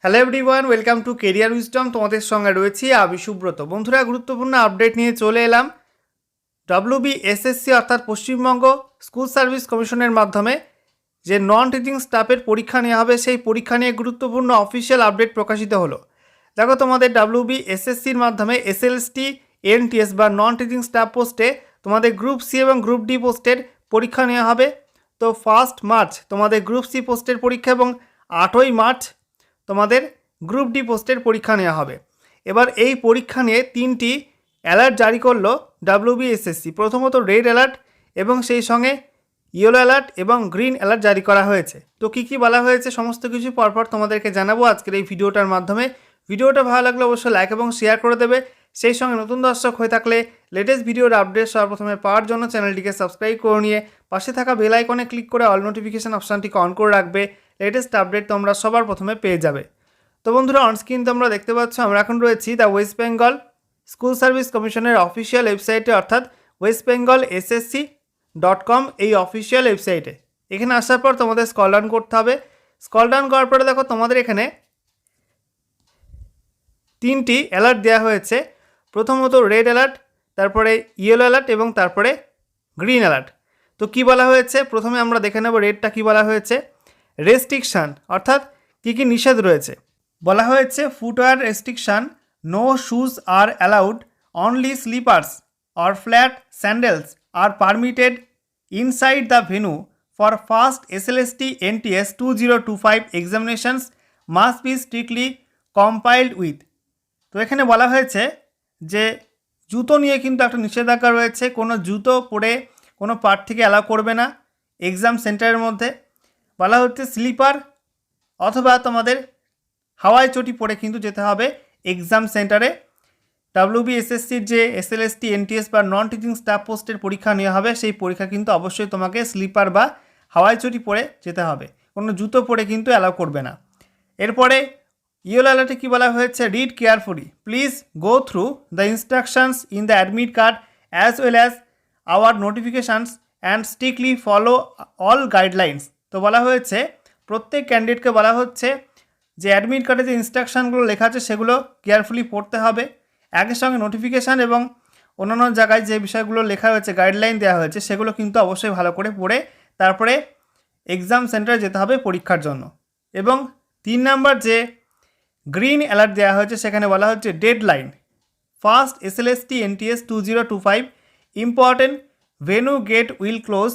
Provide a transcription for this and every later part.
Hello everyone, welcome to career wisdom. তোমাদের সঙ্গে রয়েছি আমি সুব্রত। বন্ধুরা, গুরুত্বপূর্ণ আপডেট নিয়ে চলে এলাম। WBSSC অর্থাৎ পশ্চিমবঙ্গ স্কুল সার্ভিস কমিশনের মাধ্যমে যে নন টিচিং স্টাফের পরীক্ষা নেওয়া হবে, সেই পরীক্ষা নিয়ে গুরুত্বপূর্ণ অফিসিয়াল আপডেট প্রকাশিত হলো। দেখো, তোমাদের WBSSCর মাধ্যমে SLST NTS বা নন টিচিং স্টাফ পোস্টে তোমাদের গ্রুপ সি এবং গ্রুপ ডি পোস্টের পরীক্ষা নেওয়া হবে। তো 1 মার্চ তোমাদের গ্রুপ সি পোস্টের পরীক্ষা এবং 8ই মার্চ তোমাদের গ্রুপ ডি পোস্টের পরীক্ষা নেওয়া হবে। এবার এই পরীক্ষা নিয়ে 3টি অ্যালার্ট জারি করলো WBSSC। প্রথমত রেড অ্যালার্ট এবং সেই সঙ্গে ইয়েলো অ্যালার্ট এবং গ্রিন অ্যালার্ট জারি করা হয়েছে। তো কী কী বলা হয়েছে সমস্ত কিছু পরপর তোমাদেরকে জানাবো আজকের এই ভিডিওটার মাধ্যমে। ভিডিওটা ভালো লাগলে অবশ্যই লাইক এবং শেয়ার করে দেবে। সেই সঙ্গে নতুন দর্শক হয়ে থাকলে লেটেস্ট ভিডিওর আপডেট সর্বপ্রথমে পাওয়ার জন্য চ্যানেলটিকে সাবস্ক্রাইব করে নিয়ে পাশে থাকা বেল আইকনে ক্লিক করে অল নোটিফিকেশান অপশানটিকে অন করে রাখবে। লেটেস্ট আপডেট তোমরা সবার প্রথমে পেয়ে যাবে। তো বন্ধুরা, অনস্ক্রিন তোমরা দেখতে পাচ্ছ আমরা এখন রয়েছি the West Bengal school service কমিশনের অফিসিয়াল ওয়েবসাইটে, অর্থাৎ westbengalssc.com এই অফিসিয়াল ওয়েবসাইটে। এখানে আসার পর তোমাদের স্ক্রল ডাউন করতে হবে। স্ক্রল ডাউন করার পরে দেখো তোমাদের এখানে 3টি অ্যালার্ট দেওয়া হয়েছে। প্রথমত রেড অ্যালার্ট, তারপরে ইয়েলো অ্যালার্ট এবং তারপরে গ্রিন অ্যালার্ট। তো কী বলা হয়েছে প্রথমে আমরা দেখে নেব। রেডটা কী বলা হয়েছে? রেস্ট্রিকশান, অর্থাৎ কী কী নিষেধ রয়েছে বলা হয়েছে। Footwear restriction, no shoes are allowed, only slippers or flat sandals are permitted inside the venue for first SLST NTS 2025 examinations must be strictly compiled with. তো এখানে বলা হয়েছে যে জুতো নিয়ে কিন্তু একটা নিষেধাজ্ঞা রয়েছে। কোনো জুতো পরে কোনো প্রার্থীকে অ্যালাউ করবে না এক্সাম সেন্টারের মধ্যে। বলা হচ্ছে স্লিপার অথবা তোমাদের হাওয়াই চটি পরে কিন্তু যেতে হবে এক্সাম সেন্টারে। WBSSCর যে SLST NTS বা নন টিচিং স্টাফ পোস্টের পরীক্ষা নেওয়া হবে, সেই পরীক্ষা কিন্তু অবশ্যই তোমাকে স্লিপার বা হাওয়াই চটি পরে যেতে হবে, কোনো জুতো পরে কিন্তু অ্যালাউ করবে না। এরপরে ইয়েলো অ্যালার্টে কী বলা হয়েছে? Read carefully, please go through the instructions in the admit card as well as our notifications and strictly follow all guidelines. তো বলা হয়েছে প্রত্যেক ক্যান্ডিডেটকে বলা হচ্ছে যে অ্যাডমিট কার্ডে যে ইনস্ট্রাকশানগুলো লেখা আছে সেগুলো কেয়ারফুলি পড়তে হবে। একই সঙ্গে নোটিফিকেশান এবং অন্যান্য জায়গায় যে বিষয়গুলো লেখা হয়েছে, গাইডলাইন দেওয়া হয়েছে, সেগুলো কিন্তু অবশ্যই ভালো করে পড়ে তারপরে এক্সাম সেন্টারে যেতে হবে পরীক্ষার জন্য। এবং 3 নাম্বার যে গ্রিন অ্যালার্ট দেওয়া হয়েছে, সেখানে বলা হচ্ছে deadline, first SLST NTS 2025 important venue gate will close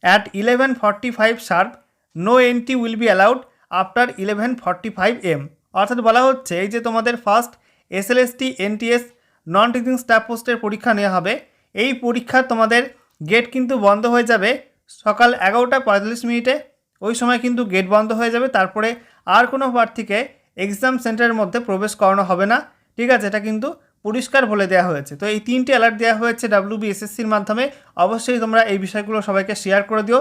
at 11:45 sharp, no entry will be allowed after 11:45 am। অর্থাৎ বলা হচ্ছে এই যে তোমাদের first SLST NTS non teaching staff পোস্টের পরীক্ষা নেওয়া হবে, এই পরীক্ষার তোমাদের গেট কিন্তু বন্ধ হয়ে যাবে সকাল 11:45 ওই সময় কিন্তু গেট বন্ধ হয়ে যাবে। তারপরে আর কোনো প্রার্থীকে এক্সাম সেন্টারের মধ্যে প্রবেশ করানো হবে না। ঠিক আছে, এটা কিন্তু পরিষ্কার বলে দেওয়া হয়েছে। তো এই 3টি অ্যালার্ট দেওয়া হয়েছে WBSSCর মাধ্যমে। অবশ্যই তোমরা এই বিষয়গুলো সবাইকে শেয়ার করে দিও।